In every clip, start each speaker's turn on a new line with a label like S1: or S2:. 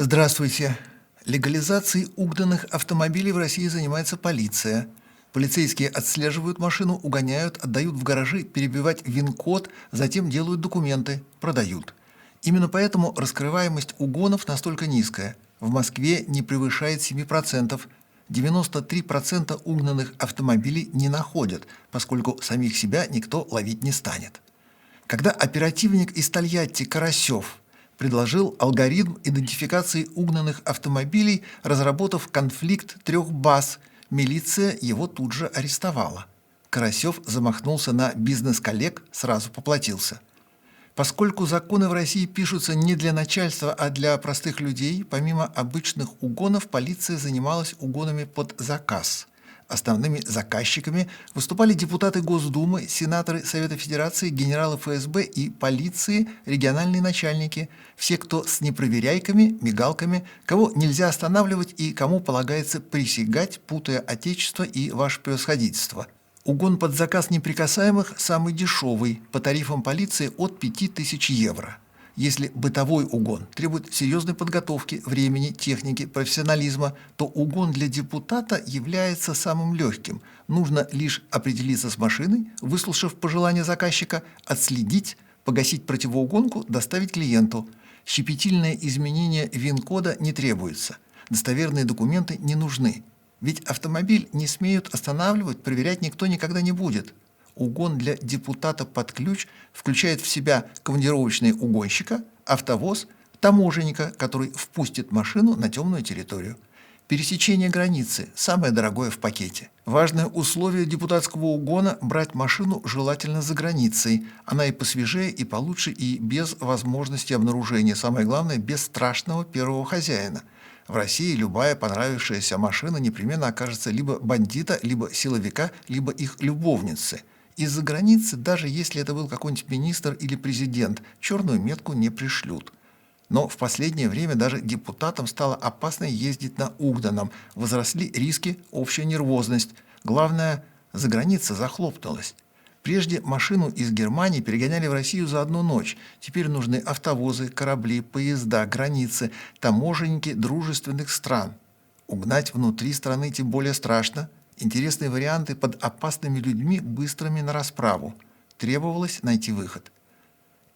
S1: Здравствуйте. Легализацией угнанных автомобилей в России занимается полиция. Полицейские отслеживают машину, угоняют, отдают в гаражи перебивать ВИН-код, затем делают документы, продают. Именно поэтому раскрываемость угонов настолько низкая. В Москве не превышает 7%. 93% угнанных автомобилей не находят, поскольку самих себя никто ловить не станет. Когда оперативник из Тольятти Карасев предложил алгоритм идентификации угнанных автомобилей, разработав конфликт трех баз, милиция его тут же арестовала. Карасев замахнулся на бизнес-коллег, сразу поплатился. Поскольку законы в России пишутся не для начальства, а для простых людей, помимо обычных угонов, полиция занималась угонами под заказ. Основными заказчиками выступали депутаты Госдумы, сенаторы Совета Федерации, генералы ФСБ и полиции, региональные начальники, все, кто с непроверяйками, мигалками, кого нельзя останавливать и кому полагается присягать, путая отечество и ваше превосходительство. Угон под заказ неприкасаемых самый дешевый, по тарифам полиции от 5000 евро. Если бытовой угон требует серьезной подготовки, времени, техники, профессионализма, то угон для депутата является самым легким. Нужно лишь определиться с машиной, выслушав пожелания заказчика, отследить, погасить противоугонку, доставить клиенту. Щепетильное изменение ВИН-кода не требуется. Достоверные документы не нужны. Ведь автомобиль не смеют останавливать, проверять никто никогда не будет. Угон для депутата под ключ включает в себя командировочного угонщика, автовоз, таможенника, который впустит машину на темную территорию. Пересечение границы – самое дорогое в пакете. Важное условие депутатского угона – брать машину желательно за границей. Она и посвежее, и получше, и без возможности обнаружения. Самое главное – без страшного первого хозяина. В России любая понравившаяся машина непременно окажется либо бандита, либо силовика, либо их любовницы. Из-за границы, даже если это был какой-нибудь министр или президент, черную метку не пришлют. Но в последнее время даже депутатам стало опасно ездить на угнанном. Возросли риски, общая нервозность. Главное, за граница захлопнулась. Прежде машину из Германии перегоняли в Россию за одну ночь. Теперь нужны автовозы, корабли, поезда, границы, таможенники дружественных стран. Угнать внутри страны тем более страшно. Интересные варианты под опасными людьми, быстрыми на расправу. Требовалось найти выход.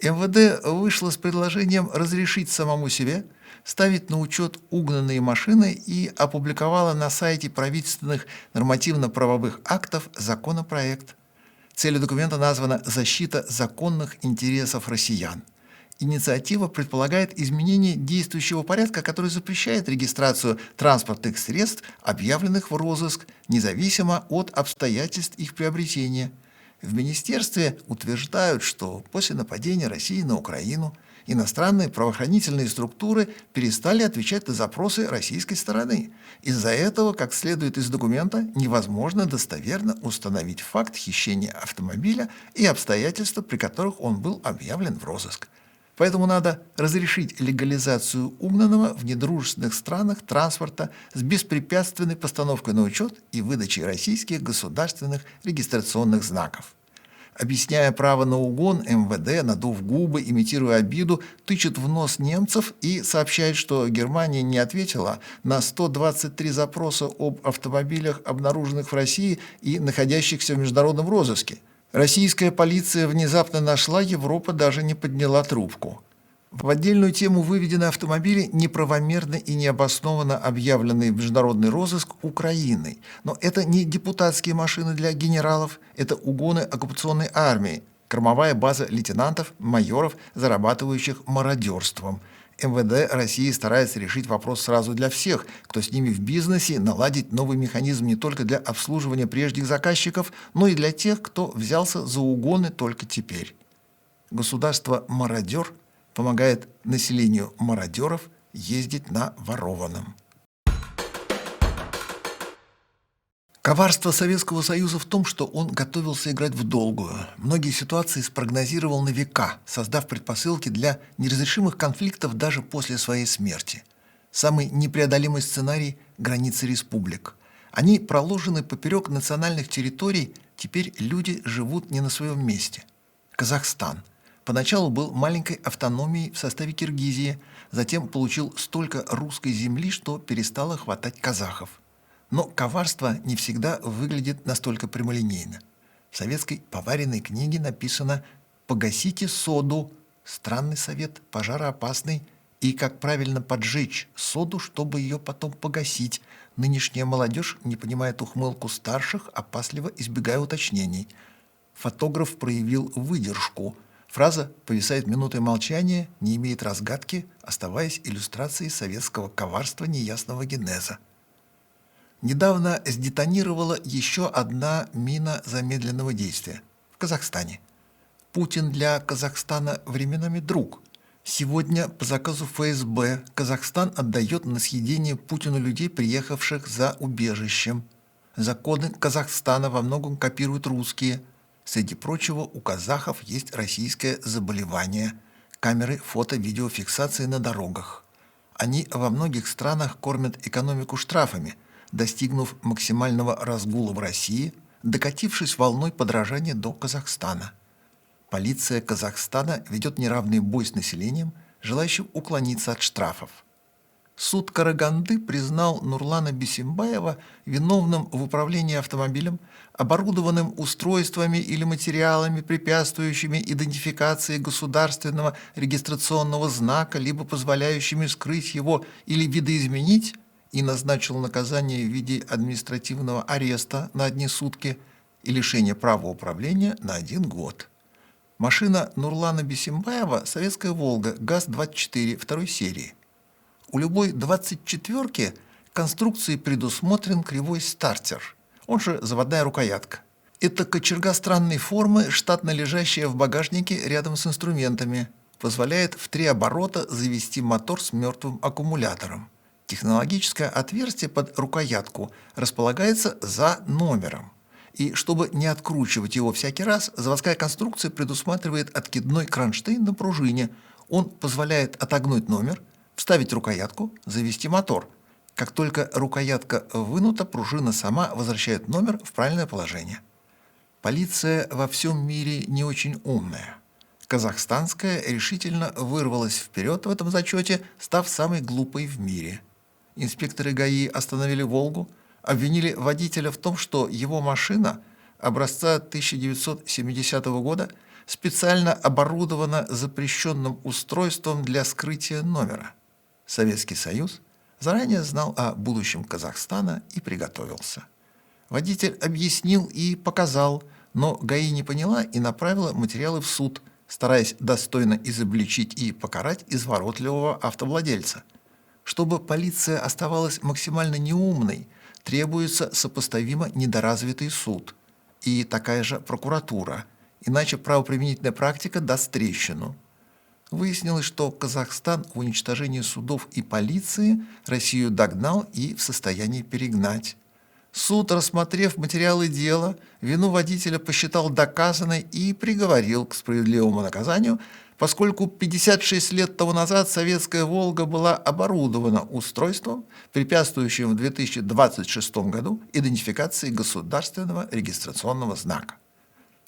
S1: МВД вышло с предложением разрешить самому себе ставить на учет угнанные машины и опубликовало на сайте правительственных нормативно-правовых актов законопроект. Целью документа названа «Защита законных интересов россиян». Инициатива предполагает изменение действующего порядка, который запрещает регистрацию транспортных средств, объявленных в розыск, независимо от обстоятельств их приобретения. В министерстве утверждают, что после нападения России на Украину иностранные правоохранительные структуры перестали отвечать на запросы российской стороны. Из-за этого, как следует из документа, невозможно достоверно установить факт хищения автомобиля и обстоятельства, при которых он был объявлен в розыск. Поэтому надо разрешить легализацию угнанного в недружественных странах транспорта с беспрепятственной постановкой на учет и выдачей российских государственных регистрационных знаков. Объясняя право на угон, МВД, надув губы, имитируя обиду, тычет в нос немцев и сообщает, что Германия не ответила на 123 запроса об автомобилях, обнаруженных в России и находящихся в международном розыске. Российская полиция внезапно нашла, Европа даже не подняла трубку. В отдельную тему выведены автомобили, неправомерно и необоснованно объявленные в международный розыск Украиной. Но это не депутатские машины для генералов, это угоны оккупационной армии, кормовая база лейтенантов, майоров, зарабатывающих мародерством. МВД России старается решить вопрос сразу для всех, кто с ними в бизнесе, наладить новый механизм не только для обслуживания прежних заказчиков, но и для тех, кто взялся за угоны только теперь. Государство-мародер помогает населению мародеров ездить на ворованном. Коварство Советского Союза в том, что он готовился играть в долгую. Многие ситуации спрогнозировал на века, создав предпосылки для неразрешимых конфликтов даже после своей смерти. Самый непреодолимый сценарий – границы республик. Они проложены поперек национальных территорий, теперь люди живут не на своем месте. Казахстан. Поначалу был маленькой автономией в составе Киргизии, Затем получил столько русской земли, что перестало хватать казахов. Но коварство не всегда выглядит настолько прямолинейно. В советской поваренной книге написано «погасите соду». Странный совет, пожароопасный. И как правильно поджечь соду, чтобы ее потом погасить. Нынешняя молодежь не понимает ухмылку старших, опасливо избегая уточнений. Фотограф проявил выдержку. Фраза повисает минутой молчания, не имеет разгадки, оставаясь иллюстрацией советского коварства неясного генеза. Недавно сдетонировала еще одна мина замедленного действия в Казахстане. Путин для Казахстана временами друг. Сегодня по заказу ФСБ Казахстан отдает на съедение Путину людей, приехавших за убежищем. Законы Казахстана во многом копируют русские. Среди прочего, у казахов есть российское заболевание – камеры фото-видеофиксации на дорогах. Они во многих странах кормят экономику штрафами, достигнув максимального разгула в России, докатившись волной подражания до Казахстана. Полиция Казахстана ведет неравный бой с населением, желающим уклониться от штрафов. Суд Караганды признал Нурлана Бисимбаева виновным в управлении автомобилем, оборудованным устройствами или материалами, препятствующими идентификации государственного регистрационного знака, либо позволяющими скрыть его или видоизменить, и назначил наказание в виде административного ареста на 1 сутки и лишения права управления на 1 год. Машина Нурлана Бисимбаева – советская «Волга» ГАЗ-24 второй серии. У любой 24-ки конструкции предусмотрен кривой стартер, он же заводная рукоятка. Это кочерга странной формы, штатно лежащая в багажнике рядом с инструментами, позволяет в 3 оборота завести мотор с мертвым аккумулятором. Технологическое отверстие под рукоятку располагается за номером. И чтобы не откручивать его всякий раз, заводская конструкция предусматривает откидной кронштейн на пружине. Он позволяет отогнуть номер, вставить рукоятку, завести мотор. Как только рукоятка вынута, пружина сама возвращает номер в правильное положение. Полиция во всем мире не очень умная. Казахстанская решительно вырвалась вперед в этом зачете, став самой глупой в мире. Инспекторы ГАИ остановили «Волгу», обвинили водителя в том, что его машина образца 1970 года специально оборудована запрещенным устройством для скрытия номера. Советский Союз заранее знал о будущем Казахстана и приготовился. Водитель объяснил и показал, но ГАИ не поняла и направила материалы в суд, стараясь достойно изобличить и покарать изворотливого автовладельца. Чтобы полиция оставалась максимально неумной, требуется сопоставимо недоразвитый суд и такая же прокуратура, иначе правоприменительная практика даст трещину. Выяснилось, что Казахстан в уничтожении судов и полиции Россию догнал и в состоянии перегнать. Суд, рассмотрев материалы дела, вину водителя посчитал доказанной и приговорил к справедливому наказанию, поскольку 56 лет тому назад советская «Волга» была оборудована устройством, препятствующим в 2026 году идентификации государственного регистрационного знака.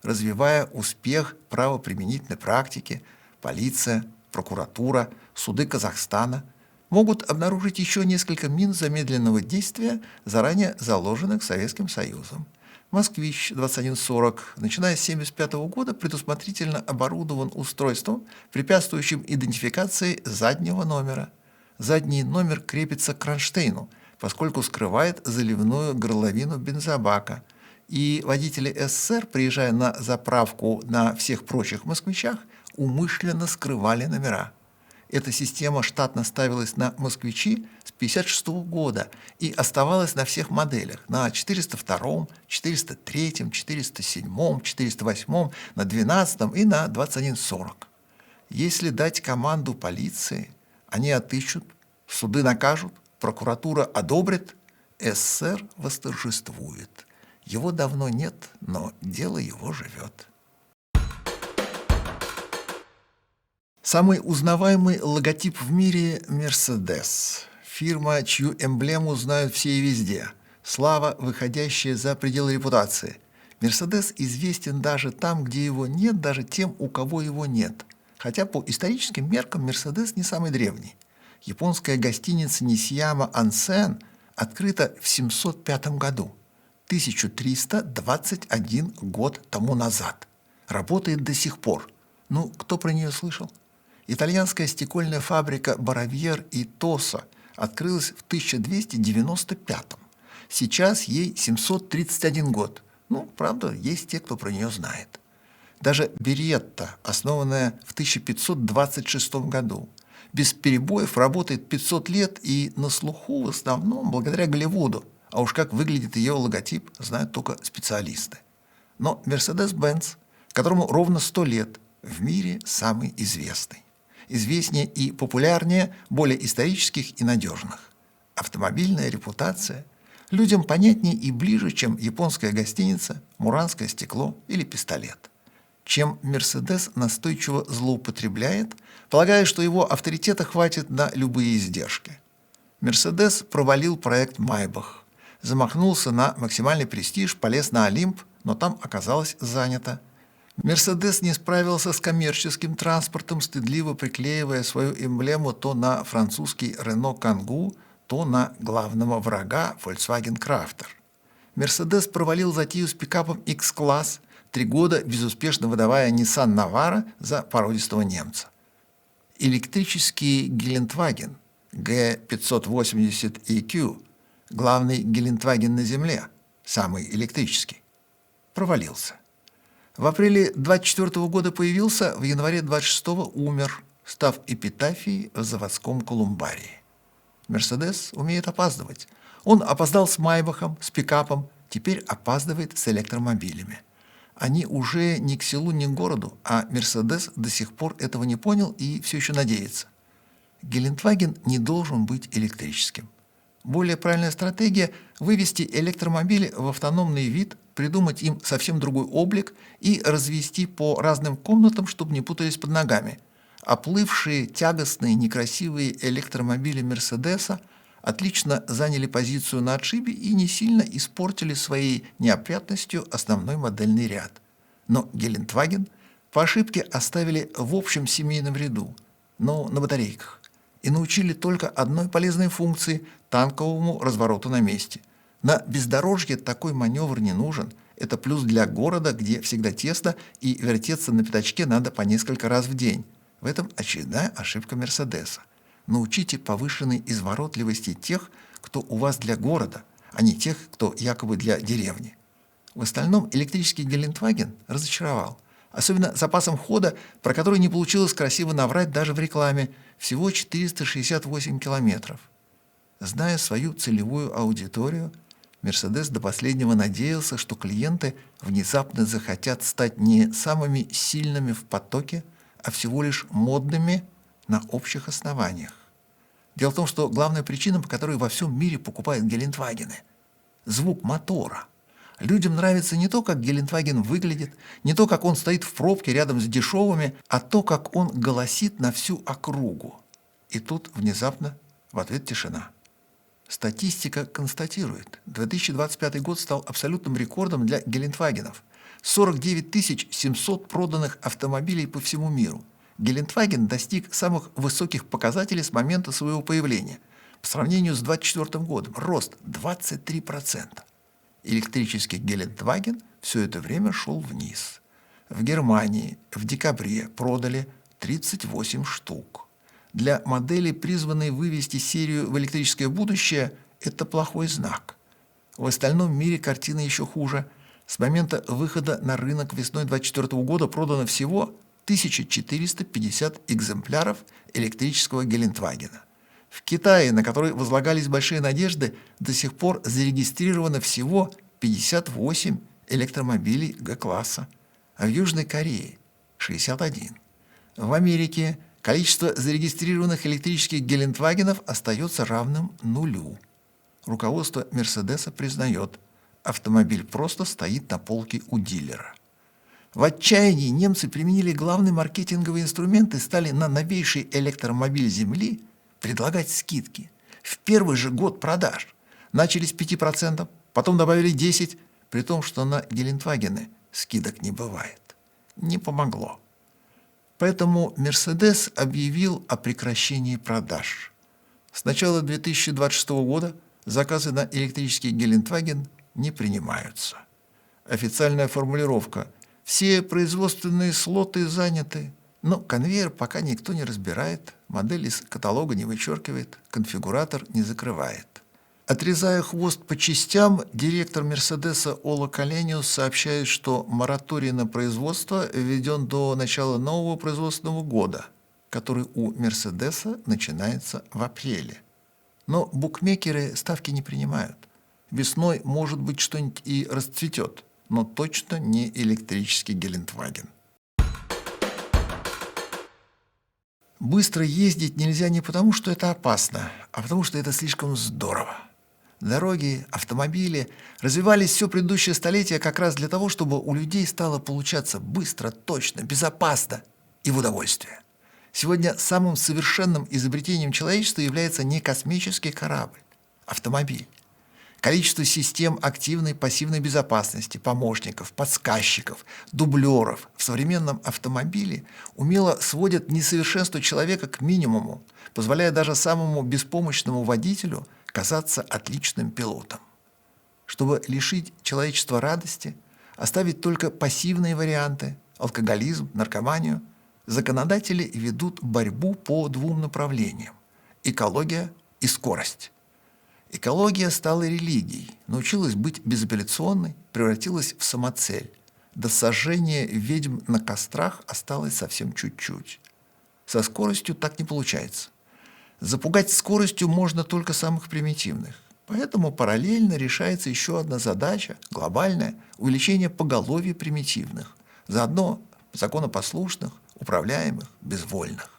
S1: Развивая успех правоприменительной практики, полиция, прокуратура, суды Казахстана могут обнаружить еще несколько мин замедленного действия, заранее заложенных Советским Союзом. «Москвич-2140», начиная с 1975 года, предусмотрительно оборудован устройством, препятствующим идентификации заднего номера. Задний номер крепится к кронштейну, поскольку скрывает заливную горловину бензобака. И водители СССР, приезжая на заправку на всех прочих «Москвичах», умышленно скрывали номера. Эта система штатно ставилась на «Москвичи» с 1956 года и оставалась на всех моделях – на 402, 403, 407, 408, на 12 и на 2140. Если дать команду полиции, они отыщут, суды накажут, прокуратура одобрит, СССР восторжествует. Его давно нет, но дело его живет. Самый узнаваемый логотип в мире – «Мерседес». Фирма, чью эмблему знают все и везде. Слава, выходящая за пределы репутации. «Мерседес» известен даже там, где его нет, даже тем, у кого его нет. Хотя по историческим меркам «Мерседес» не самый древний. Японская гостиница Нисияма Ансен открыта в 705 году, 1321 год тому назад. Работает до сих пор. Ну, кто про нее слышал? Итальянская стекольная фабрика «Боровьер и Тоса» открылась в 1295. Сейчас ей 731 год. Ну, правда, есть те, кто про нее знает. Даже Беретта, основанная в 1526 году, без перебоев работает 500 лет и на слуху в основном благодаря Голливуду. А уж как выглядит ее логотип, знают только специалисты. Но Mercedes-Benz, которому ровно 100 лет, в мире самый известный. Известнее и популярнее более исторических и надежных. Автомобильная репутация людям понятнее и ближе, чем японская гостиница, муранское стекло или пистолет. Чем Mercedes настойчиво злоупотребляет, полагая, что его авторитета хватит на любые издержки. Mercedes провалил проект Майбах, замахнулся на максимальный престиж, полез на Олимп, но там оказалось занято. Mercedes не справился с коммерческим транспортом, стыдливо приклеивая свою эмблему то на французский Renault Kangoo, то на главного врага Volkswagen Crafter. Mercedes провалил затею с пикапом X-класс, 3 года безуспешно выдавая Nissan Navara за породистого немца. Электрический Гелендваген G580 EQ, главный Гелендваген на земле, самый электрический, провалился. В апреле 24 года появился, в январе 26 умер, став эпитафией в заводском колумбарии. Мерседес умеет опаздывать. Он опоздал с Майбахом, с пикапом, теперь опаздывает с электромобилями. Они уже ни к селу, ни к городу, а Мерседес до сих пор этого не понял и все еще надеется. Гелендваген не должен быть электрическим. Более правильная стратегия – вывести электромобили в автономный вид, придумать им совсем другой облик и развести по разным комнатам, чтобы не путались под ногами. Оплывшие, тягостные, некрасивые электромобили Мерседеса отлично заняли позицию на отшибе и не сильно испортили своей неопрятностью основной модельный ряд. Но Гелендваген по ошибке оставили в общем семейном ряду, но на батарейках, и научили только одной полезной функции – танковому развороту на месте. На бездорожье такой маневр не нужен. Это плюс для города, где всегда тесно, и вертеться на пятачке надо по несколько раз в день. В этом очередная ошибка Мерседеса. Научите повышенной изворотливости тех, кто у вас для города, а не тех, кто якобы для деревни. В остальном электрический Гелендваген разочаровал. Особенно запасом хода, про который не получилось красиво наврать даже в рекламе, всего 468 километров. Зная свою целевую аудиторию, Мерседес до последнего надеялся, что клиенты внезапно захотят стать не самыми сильными в потоке, а всего лишь модными на общих основаниях. Дело в том, что главная причина, по которой во всем мире покупают Гелендвагены – звук мотора. Людям нравится не то, как Гелендваген выглядит, не то, как он стоит в пробке рядом с дешевыми, а то, как он голосит на всю округу. И тут внезапно в ответ тишина. Статистика констатирует, 2025 год стал абсолютным рекордом для Гелендвагенов. 49 700 проданных автомобилей по всему миру. Гелендваген достиг самых высоких показателей с момента своего появления. По сравнению с 2024 годом рост 23%. Электрический Гелендваген все это время шел вниз. В Германии в декабре продали 38 штук. Для модели, призванной вывести серию в электрическое будущее, это плохой знак. В остальном мире картина еще хуже. С момента выхода на рынок весной 2024 года продано всего 1450 экземпляров электрического Гелендвагена. В Китае, на который возлагались большие надежды, до сих пор зарегистрировано всего 58 электромобилей Г-класса, а в Южной Корее – 61. В Америке количество зарегистрированных электрических Гелендвагенов остается равным нулю. Руководство Мерседеса признает, автомобиль просто стоит на полке у дилера. В отчаянии немцы применили главный маркетинговый инструмент и стали на новейший электромобиль Земли предлагать скидки. В первый же год продаж начали с 5%, потом добавили 10%, при том, что на Гелендвагены скидок не бывает. Не помогло. Поэтому Мерседес объявил о прекращении продаж. С начала 2026 года заказы на электрический Гелендваген не принимаются. Официальная формулировка: все производственные слоты заняты, но конвейер пока никто не разбирает, модель из каталога не вычеркивает, конфигуратор не закрывает. Отрезая хвост по частям, директор «Мерседеса» Ола Калениус сообщает, что мораторий на производство введен до начала нового производственного года, который у «Мерседеса» начинается в апреле. Но букмекеры ставки не принимают. Весной, может быть, что-нибудь и расцветет, но точно не электрический Гелендваген. Быстро ездить нельзя не потому, что это опасно, а потому, что это слишком здорово. Дороги, автомобили развивались все предыдущее столетие как раз для того, чтобы у людей стало получаться быстро, точно, безопасно и в удовольствие. Сегодня самым совершенным изобретением человечества является не космический корабль, автомобиль. Количество систем активной и пассивной безопасности, помощников, подсказчиков, дублеров в современном автомобиле умело сводят несовершенство человека к минимуму, позволяя даже самому беспомощному водителю казаться отличным пилотом. Чтобы лишить человечества радости, оставить только пассивные варианты – алкоголизм, наркоманию – законодатели ведут борьбу по двум направлениям – экология и скорость. Экология стала религией, научилась быть безапелляционной, превратилась в самоцель. До сожжения ведьм на кострах осталось совсем чуть-чуть. Со скоростью так не получается. Запугать скоростью можно только самых примитивных. Поэтому параллельно решается еще одна задача, глобальная – увеличение поголовья примитивных. Заодно законопослушных, управляемых, безвольных.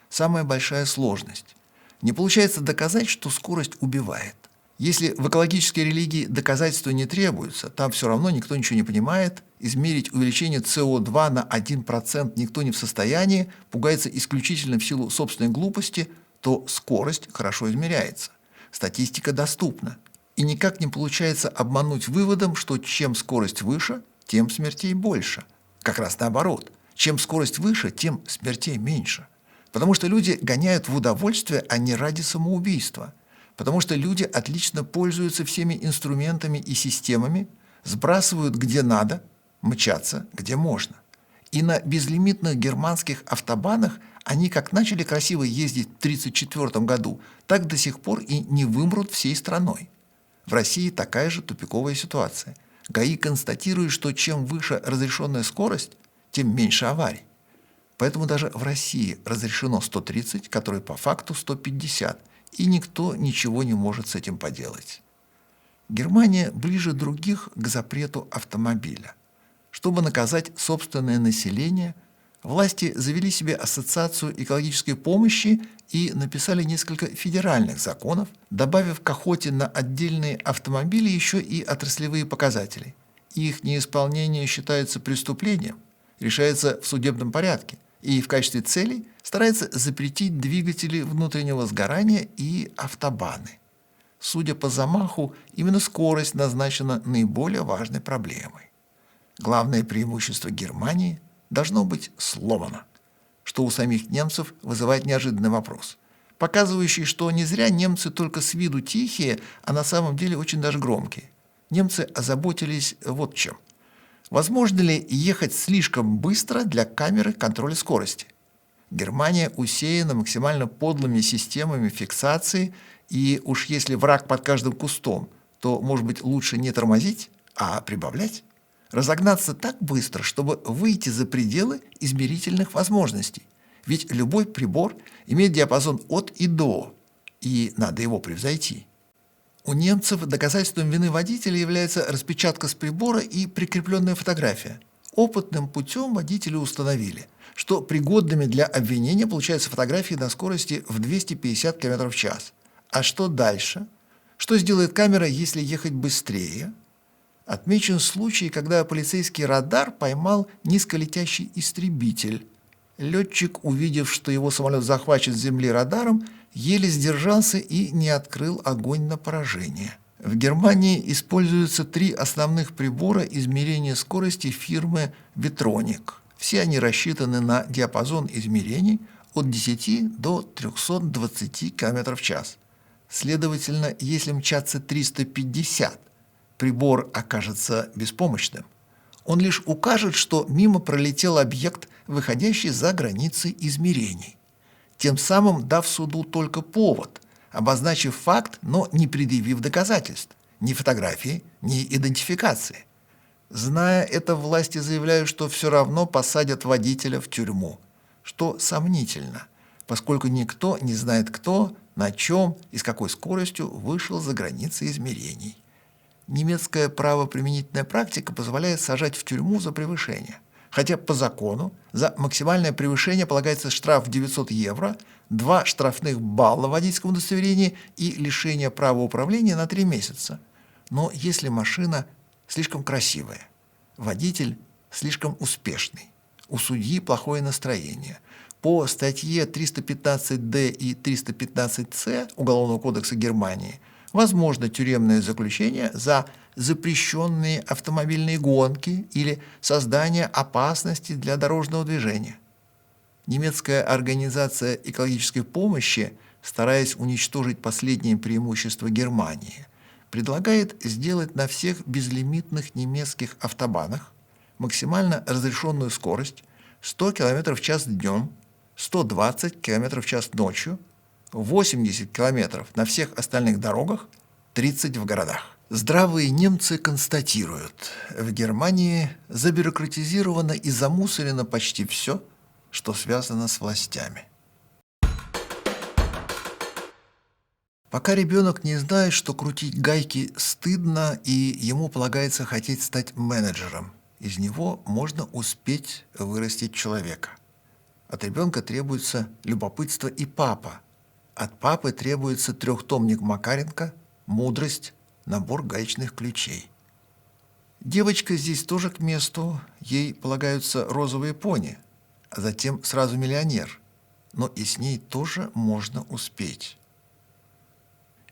S1: Самая большая сложность. Не получается доказать, что скорость убивает. Если в экологической религии доказательства не требуются, там все равно никто ничего не понимает, измерить увеличение СО2 на 1% никто не в состоянии, пугается исключительно в силу собственной глупости, то скорость хорошо измеряется. Статистика доступна. И никак не получается обмануть выводом, что чем скорость выше, тем смертей больше. Как раз наоборот. Чем скорость выше, тем смертей меньше. Потому что люди гоняют в удовольствие, а не ради самоубийства. Потому что люди отлично пользуются всеми инструментами и системами, сбрасывают где надо, мчатся где можно. И на безлимитных германских автобанах они как начали красиво ездить в 1934 году, так до сих пор и не вымрут всей страной. В России такая же тупиковая ситуация. ГАИ констатирует, что чем выше разрешенная скорость, тем меньше аварий. Поэтому даже в России разрешено 130, которое по факту 150, и никто ничего не может с этим поделать. Германия ближе других к запрету автомобиля. Чтобы наказать собственное население, власти завели себе ассоциацию экологической помощи и написали несколько федеральных законов, добавив к охоте на отдельные автомобили еще и отраслевые показатели. Их неисполнение считается преступлением, решается в судебном порядке, и в качестве целей старается запретить двигатели внутреннего сгорания и автобаны. Судя по замаху, именно скорость назначена наиболее важной проблемой. Главное преимущество Германии должно быть сломано, что у самих немцев вызывает неожиданный вопрос, показывающий, что не зря немцы только с виду тихие, а на самом деле очень даже громкие. Немцы озаботились вот чем. Возможно ли ехать слишком быстро для камеры контроля скорости? Германия усеяна максимально подлыми системами фиксации, и уж если враг под каждым кустом, то, может быть, лучше не тормозить, а прибавлять? Разогнаться так быстро, чтобы выйти за пределы измерительных возможностей. Ведь любой прибор имеет диапазон от и до, и надо его превзойти. У немцев доказательством вины водителя является распечатка с прибора и прикрепленная фотография. Опытным путем водители установили, что пригодными для обвинения получаются фотографии на скорости в 250 км в час. А что дальше? Что сделает камера, если ехать быстрее? Отмечен случай, когда полицейский радар поймал низколетящий истребитель. Летчик, увидев, что его самолет захвачен с земли радаром, еле сдержался и не открыл огонь на поражение. В Германии используются 3 основных прибора измерения скорости фирмы Vetronic. Все они рассчитаны на диапазон измерений от 10 до 320 км в час. Следовательно, если мчаться 350, прибор окажется беспомощным. Он лишь укажет, что мимо пролетел объект, выходящий за границы измерений, тем самым дав суду только повод, обозначив факт, но не предъявив доказательств, ни фотографии, ни идентификации. Зная это, власти заявляют, что все равно посадят водителя в тюрьму, что сомнительно, поскольку никто не знает, кто, на чем и с какой скоростью вышел за границы измерений. Немецкая правоприменительная практика позволяет сажать в тюрьму за превышение. Хотя по закону за максимальное превышение полагается штраф в 900 евро, 2 штрафных балла в водительском удостоверении и лишение права управления на 3 месяца. Но если машина слишком красивая, водитель слишком успешный, у судьи плохое настроение, по статье 315-д и 315-с Уголовного кодекса Германии возможно тюремное заключение за запрещенные автомобильные гонки или создание опасности для дорожного движения. Немецкая организация экологической помощи, стараясь уничтожить последние преимущества Германии, предлагает сделать на всех безлимитных немецких автобанах максимально разрешенную скорость 100 км в час днем, 120 км в час ночью, 80 км на всех остальных дорогах, 30 в городах. Здравые немцы констатируют, в Германии забюрократизировано и замусорено почти все, что связано с властями. Пока ребенок не знает, что крутить гайки стыдно, и ему полагается хотеть стать менеджером, из него можно успеть вырастить человека. От ребенка требуется любопытство и папа. От папы требуется трехтомник Макаренко, мудрость, набор гаечных ключей. Девочка здесь тоже к месту, ей полагаются розовые пони, а затем сразу миллионер, но и с ней тоже можно успеть.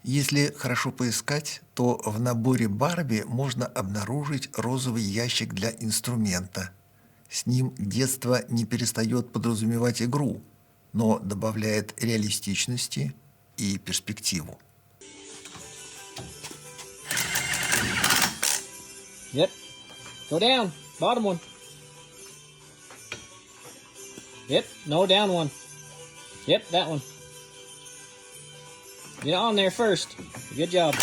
S1: Если хорошо поискать, то в наборе Барби можно обнаружить розовый ящик для инструмента. С ним детство не перестает подразумевать игру, но добавляет реалистичности и перспективу.
S2: Yep. Go down. Bottom one. Yep. No, down one. Yep, that one. Get on there first. Good job.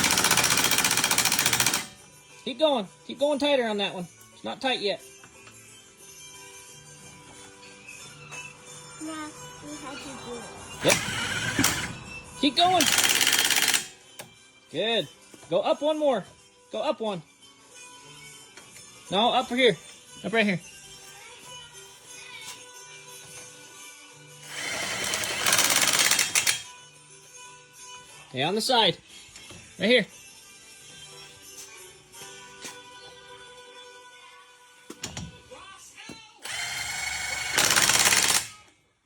S2: Keep going. Keep going tighter on that one. It's not tight yet.
S3: Now we have to do it.
S2: Yep. Keep going. Good. Go up one more. Go up one. No, up here. Up right here. Okay, on the side. Right here.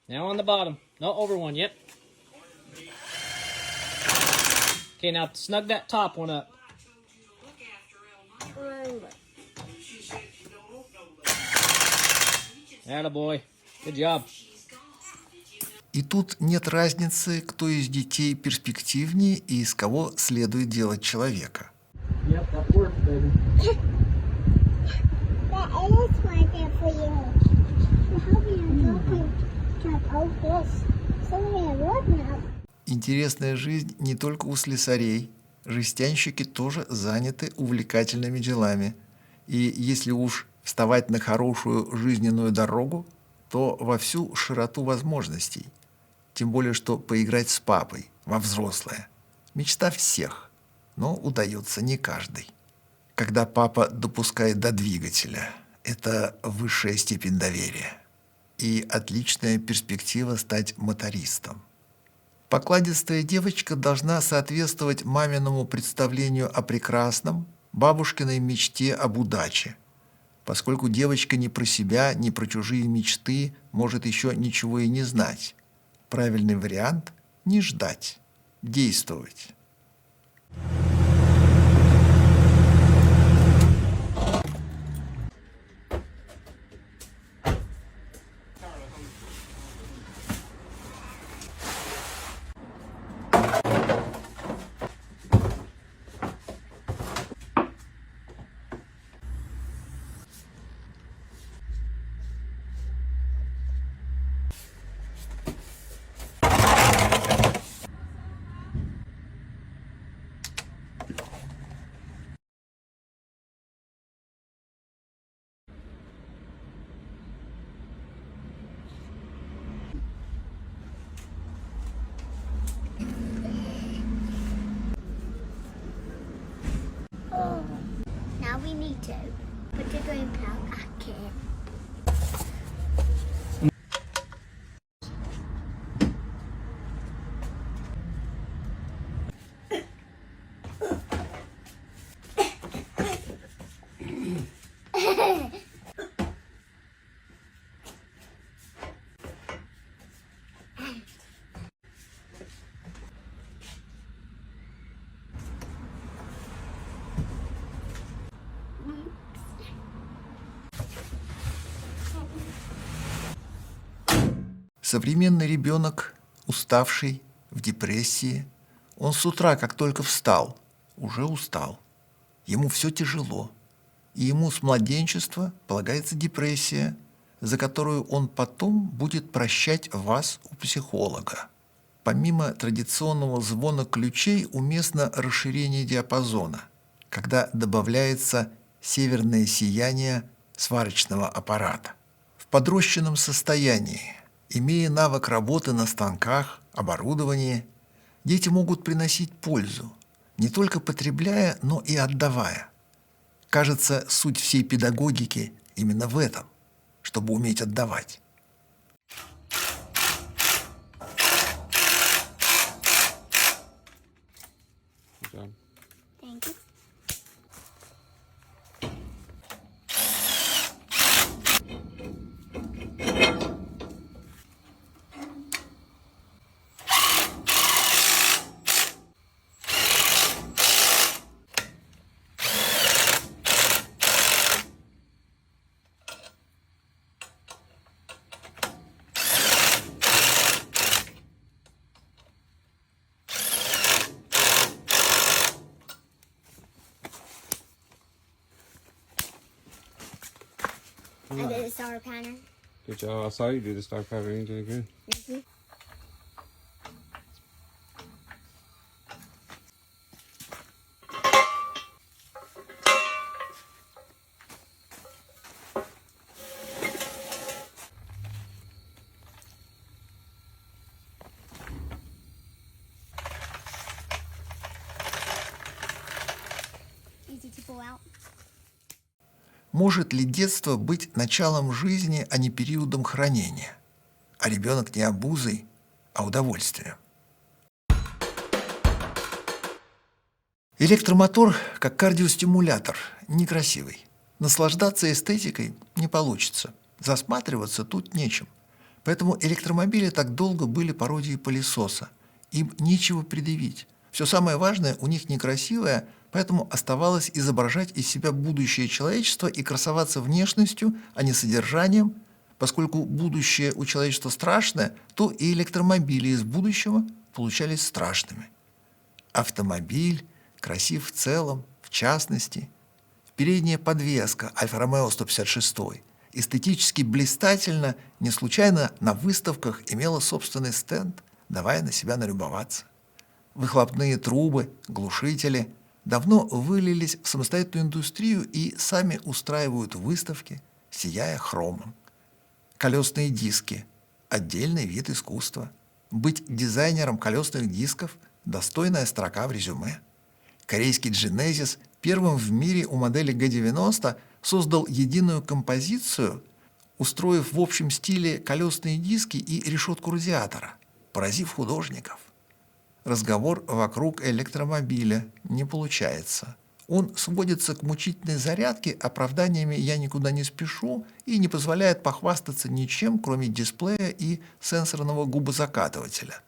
S2: Now on the bottom. No, over one. Yep. Okay, now snug that top one up. Attaboy. Good job.
S1: И тут нет разницы, кто из детей перспективнее и из кого следует делать человека.
S2: Yep, that works, baby.
S3: That is right there for you. So how do you jump over this? So I work now.
S1: Интересная жизнь не только у слесарей. Жестянщики тоже заняты увлекательными делами. И если уж вставать на хорошую жизненную дорогу, то во всю широту возможностей. Тем более, что поиграть с папой во взрослое – мечта всех, но удается не каждый. Когда папа допускает до двигателя – это высшая степень доверия и отличная перспектива стать мотористом. Покладистая девочка должна соответствовать маминому представлению о прекрасном, бабушкиной мечте об удаче. Поскольку девочка ни про себя, ни про чужие мечты может еще ничего и не знать. Правильный вариант – не ждать, действовать.
S3: to. But the green pill, I can't.
S1: Современный ребенок, уставший, в депрессии, он с утра, как только встал, уже устал. Ему все тяжело. И ему с младенчества полагается депрессия, за которую он потом будет прощать вас у психолога. Помимо традиционного звона ключей уместно расширение диапазона, когда добавляется северное сияние сварочного аппарата. В подрощенном состоянии, имея навык работы на станках, оборудовании, дети могут приносить пользу, не только потребляя, но и отдавая. Кажется, суть всей педагогики именно в этом, чтобы уметь отдавать.
S3: Thank you. I did a star pattern.
S4: Good job. I saw you do the star pattern. You did good.
S3: Thank you. Easy to pull out.
S1: Может ли детство быть началом жизни, а не периодом хранения? А ребенок не обузой, а удовольствием. Электромотор, как кардиостимулятор, некрасивый. Наслаждаться эстетикой не получится. Засматриваться тут нечем. Поэтому электромобили так долго были пародией пылесоса. Им нечего предъявить. Все самое важное у них некрасивое, поэтому оставалось изображать из себя будущее человечества и красоваться внешностью, а не содержанием. Поскольку будущее у человечества страшное, то и электромобили из будущего получались страшными. Автомобиль красив в целом, в частности. Передняя подвеска Альфа-Ромео 156 эстетически блистательно, не случайно на выставках имела собственный стенд, давая на себя налюбоваться. Выхлопные трубы, глушители давно вылились в самостоятельную индустрию и сами устраивают выставки, сияя хромом. Колесные диски – отдельный вид искусства. Быть дизайнером колесных дисков – достойная строка в резюме. Корейский Genesis первым в мире у модели G90 создал единую композицию, устроив в общем стиле колесные диски и решетку радиатора, поразив художников. Разговор вокруг электромобиля не получается. Он сводится к мучительной зарядке, оправданиями «я никуда не спешу» и не позволяет похвастаться ничем, кроме дисплея и сенсорного губозакатывателя.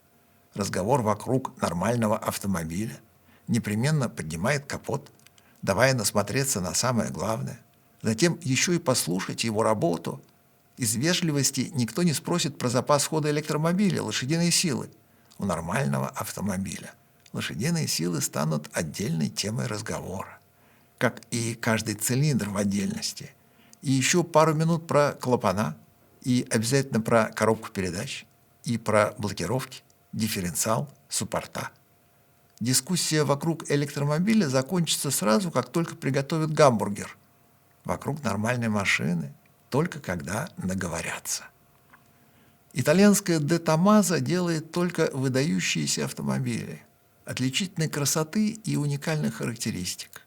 S1: Разговор вокруг нормального автомобиля непременно поднимает капот, давая насмотреться на самое главное. Затем еще и послушать его работу. Из вежливости никто не спросит про запас хода электромобиля, лошадиные силы. У нормального автомобиля лошадиные силы станут отдельной темой разговора, как и каждый цилиндр в отдельности. И еще пару минут про клапана, и обязательно про коробку передач, и про блокировки, дифференциал, суппорта. Дискуссия вокруг электромобиля закончится сразу, как только приготовят гамбургер. Вокруг нормальной машины, только когда наговорятся. Итальянская Де Томазо делает только выдающиеся автомобили, отличительной красоты и уникальных характеристик.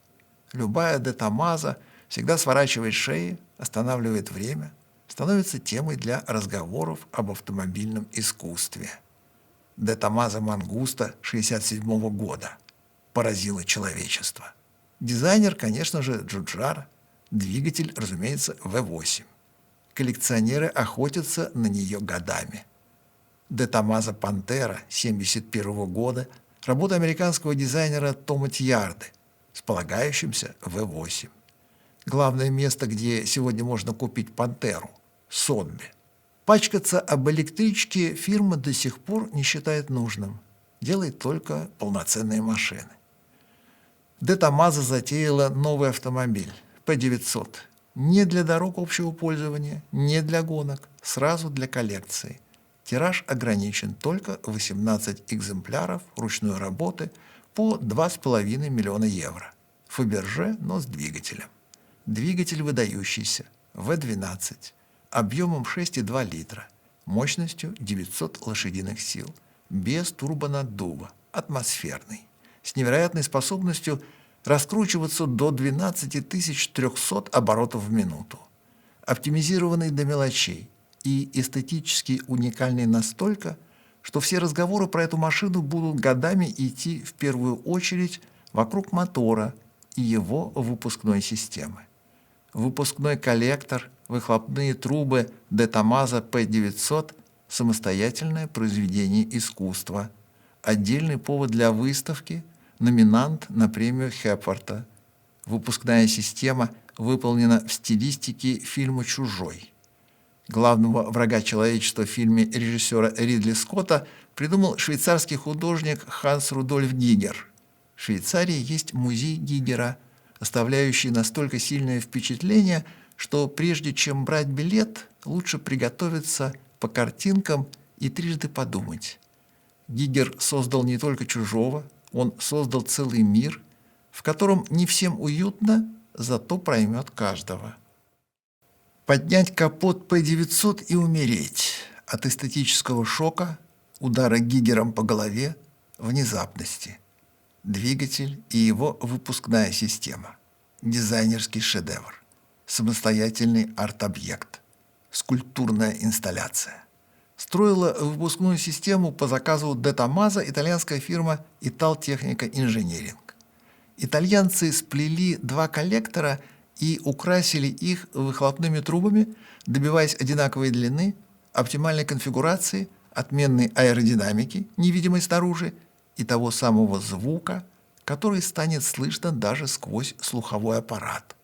S1: Любая Де Томазо всегда сворачивает шеи, останавливает время, становится темой для разговоров об автомобильном искусстве. Де Томазо Мангуста 1967 года поразила человечество. Дизайнер, конечно же, Джуджара, двигатель, разумеется, V8. Коллекционеры охотятся на нее годами. Де Томазо Пантера 1971 года – работа американского дизайнера Тома Тьярды с полагающимся V8. Главное место, где сегодня можно купить Пантеру – Сотби. Пачкаться об электричке фирма до сих пор не считает нужным, делает только полноценные машины. Де Томазо затеяла новый автомобиль – P900. Не для дорог общего пользования, не для гонок, сразу для коллекции. Тираж ограничен только 18 экземпляров ручной работы по 2,5 миллиона евро. Фаберже, но с двигателем. Двигатель выдающийся, V12, объемом 6,2 литра, мощностью 900 лошадиных сил, без турбонаддува, атмосферный, с невероятной способностью раскручиваться до 12 300 оборотов в минуту, оптимизированный до мелочей и эстетически уникальный настолько, что все разговоры про эту машину будут годами идти в первую очередь вокруг мотора и его выпускной системы. Выпускной коллектор, выхлопные трубы Де Томазо P900 – самостоятельное произведение искусства, отдельный повод для выставки, номинант на премию Хепворта. Выпускная система выполнена в стилистике фильма «Чужой». Главного врага человечества в фильме режиссера Ридли Скотта придумал швейцарский художник Ханс Рудольф Гигер. В Швейцарии есть музей Гигера, оставляющий настолько сильное впечатление, что прежде чем брать билет, лучше приготовиться по картинкам и трижды подумать. Гигер создал не только «Чужого», он создал целый мир, в котором не всем уютно, зато проймет каждого. Поднять капот P900 и умереть от эстетического шока, удара Гигером по голове, внезапности. Двигатель и его выпускная система. Дизайнерский шедевр. Самостоятельный арт-объект. Скульптурная инсталляция. Строила выпускную систему по заказу Де Томазо итальянская фирма Италтехника Инженеринг. Итальянцы сплели два коллектора и украсили их выхлопными трубами, добиваясь одинаковой длины, оптимальной конфигурации, отменной аэродинамики, невидимой снаружи, и того самого звука, который станет слышно даже сквозь слуховой аппарат.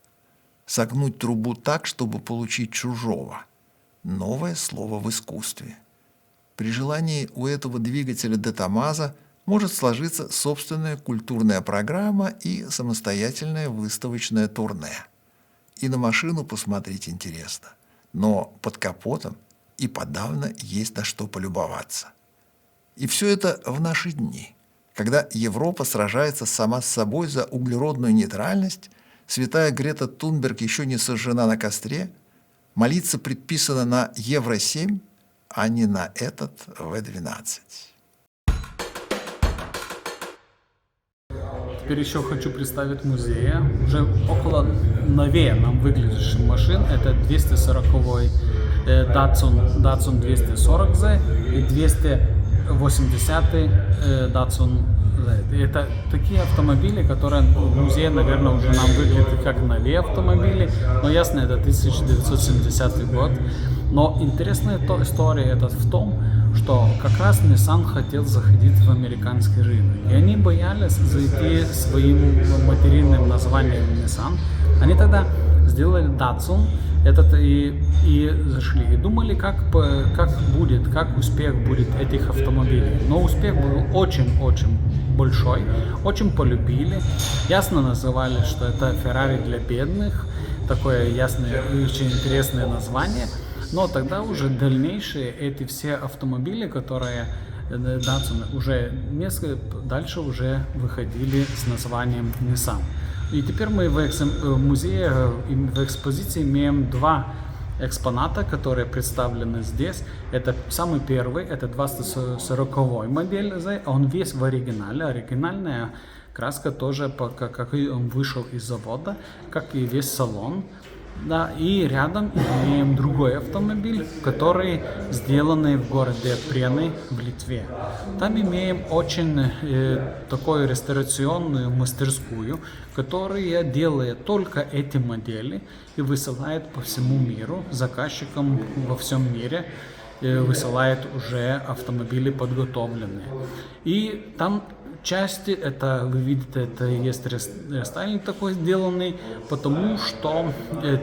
S1: Согнуть трубу так, чтобы получить «Чужого» – новое слово в искусстве. При желании у этого двигателя Де Томазо может сложиться собственная культурная программа и самостоятельное выставочное турне. И на машину посмотреть интересно, но под капотом и подавно есть на что полюбоваться. И все это в наши дни, когда Европа сражается сама с собой за углеродную нейтральность, святая Грета Тунберг еще не сожжена на костре, молиться предписано на Евро-7, а не на этот В-12.
S5: Теперь еще хочу представить музей. Уже около новее нам выглядящих машин. Это 240-й Datsun 240Z и 280-й Datsun Z. Это такие автомобили, которые в музее, наверное, уже нам выглядят как новые автомобили. Но ясно, это 1970 год. Но интересная история это в том, что как раз Nissan хотел заходить в американский рынок. И они боялись зайти своим материнным названием Nissan. Они тогда сделали Datsun и зашли. И думали, как успех будет этих автомобилей. Но успех был очень-очень большой. Очень полюбили. Ясно называли, что это Ferrari для бедных. Такое ясное и очень интересное название. Но тогда уже дальнейшие эти все автомобили, которые Datsun уже несколько дальше уже выходили с названием Nissan. И теперь мы в музее, в экспозиции имеем два экспоната, которые представлены здесь. Это самый первый, это 240 модель, он весь в оригинале. Оригинальная Краска тоже, как и он вышел из завода, как и весь салон. Да, и рядом имеем другой автомобиль, который сделанный в городе Прены в Литве. Там имеем очень такую реставрационную мастерскую, которая делает только эти модели и высылает по всему миру заказчикам во всем мире. Высылает уже автомобили подготовленные. И там части, это вы видите, это есть рестайлинг такой сделанный, потому что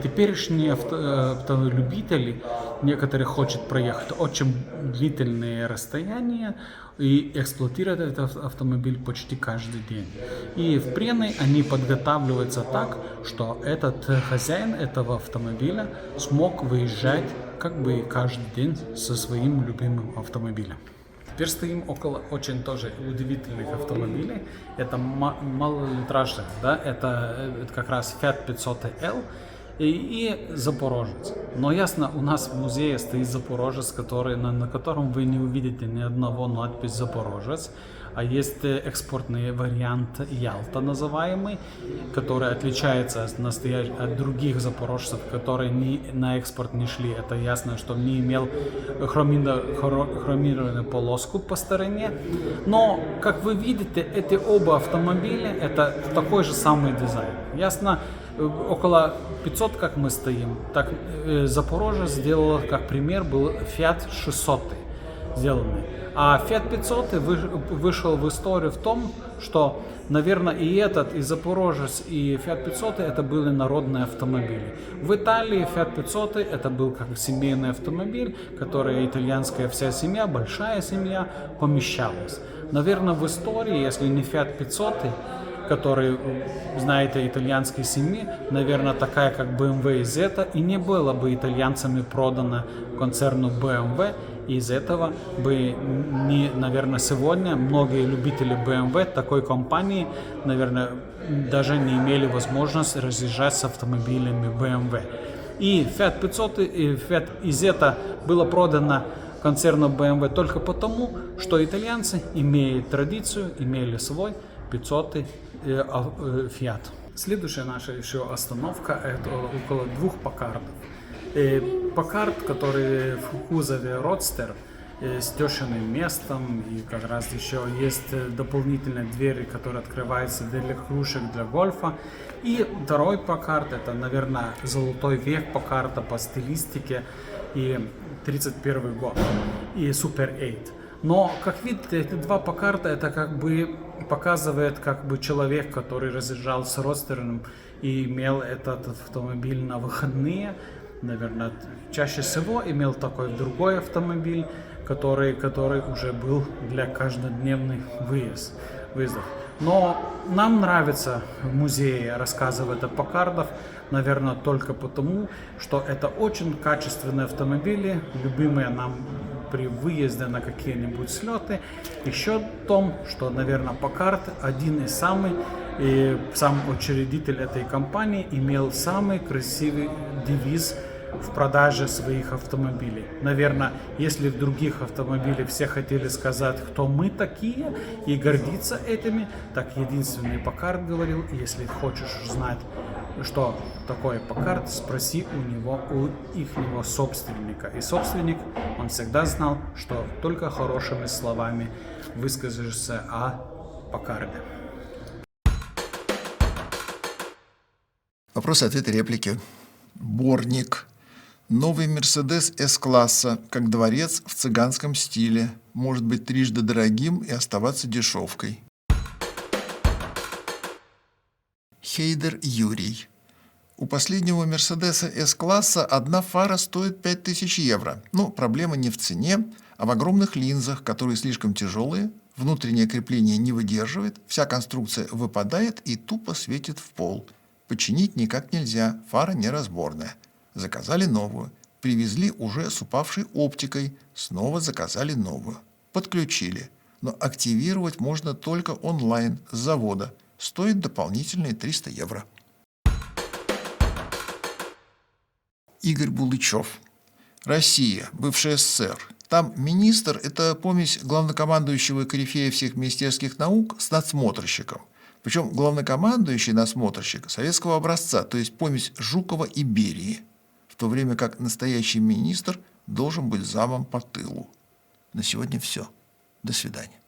S5: теперешние автолюбители, некоторые хотят проехать очень длительные расстояния и эксплуатировать этот автомобиль почти каждый день. И в Прены они подготавливаются так, что этот хозяин этого автомобиля смог выезжать как бы каждый день со своим любимым автомобилем. Теперь стоим около очень тоже удивительных автомобилей. Это малолитражных, да, это как раз Fiat 500L и Запорожец. Но ясно, у нас в музее стоит Запорожец, на котором вы не увидите ни одного надписи Запорожец. А есть экспортный вариант Ялта называемый, который отличается от других запорожцев, которые на экспорт не шли. Это ясно, что не имел хромированную полоску по стороне. Но, как вы видите, эти оба автомобиля это такой же самый дизайн. Ясно, около 500, как мы стоим, так Запорожец сделал, как пример, был Fiat 600 сделанный. А Fiat 500 вышел в историю в том, что, наверное, и этот, и Запорожец, и Fiat 500 это были народные автомобили. В Италии Fiat 500 это был как семейный автомобиль, который итальянская вся семья, большая семья, помещалась. Наверное, в истории, если не Fiat 500, который, знаете, итальянской семьи, наверное, такая как BMW и Zeta, и не было бы итальянцами продана концерну BMW. И из этого бы, наверное, сегодня многие любители BMW, такой компании, наверное, даже не имели возможность разъезжать с автомобилями BMW. И Fiat 500 и Fiat Zeta было продано концерну BMW только потому, что итальянцы, имея традицию, имели свой 500 Fiat. Следующая наша еще остановка это около 2 Паккардов. Паккард, который в кузове Родстер с тещиным местом, и как раз еще есть дополнительные двери, которые открываются для кружек для гольфа. И второй Паккард, это, наверное, золотой век Паккарда по стилистике, и 31 год, и Super 8. Но, как видите, эти 2 Паккарда, это как бы показывает как бы человек, который разъезжал с Родстером и имел этот автомобиль на выходные. Наверное, чаще всего имел такой другой автомобиль, который уже был для каждодневных выездов. Но нам нравится в музее рассказывать о Паккардах, наверное, только потому, что это очень качественные автомобили, любимые нам при выезде на какие-нибудь слеты. Еще в том, что, наверное, Паккард один из самых, и сам учредитель этой компании имел самый красивый девиз в продаже своих автомобилей. Наверное, если в других автомобилях все хотели сказать, кто мы такие, и гордиться этими, так единственный Паккард говорил, если хочешь знать, что такое Паккард, спроси у ихнего собственника. И собственник, он всегда знал, что только хорошими словами высказываешься о Паккарде.
S1: Вопросы, ответы, реплики. Борник. Новый Мерседес С-класса, как дворец в цыганском стиле. Может быть трижды дорогим и оставаться дешевкой. Хейдер Юрий. У последнего Мерседеса С-класса одна фара стоит 5000 евро. Но проблема не в цене, а в огромных линзах, которые слишком тяжелые, внутреннее крепление не выдерживает, вся конструкция выпадает и тупо светит в пол. Починить никак нельзя, фара неразборная. Заказали новую. Привезли уже с упавшей оптикой. Снова заказали новую. Подключили. Но активировать можно только онлайн с завода. Стоит дополнительные 300 евро. Игорь Булычев. Россия, бывшая СССР. Там министр – это помесь главнокомандующего и корифея всех министерских наук с надсмотрщиком. Причем главнокомандующий насмотрщик советского образца, то есть помесь Жукова и Берии, в то время как настоящий министр должен быть замом по тылу. На сегодня все. До свидания.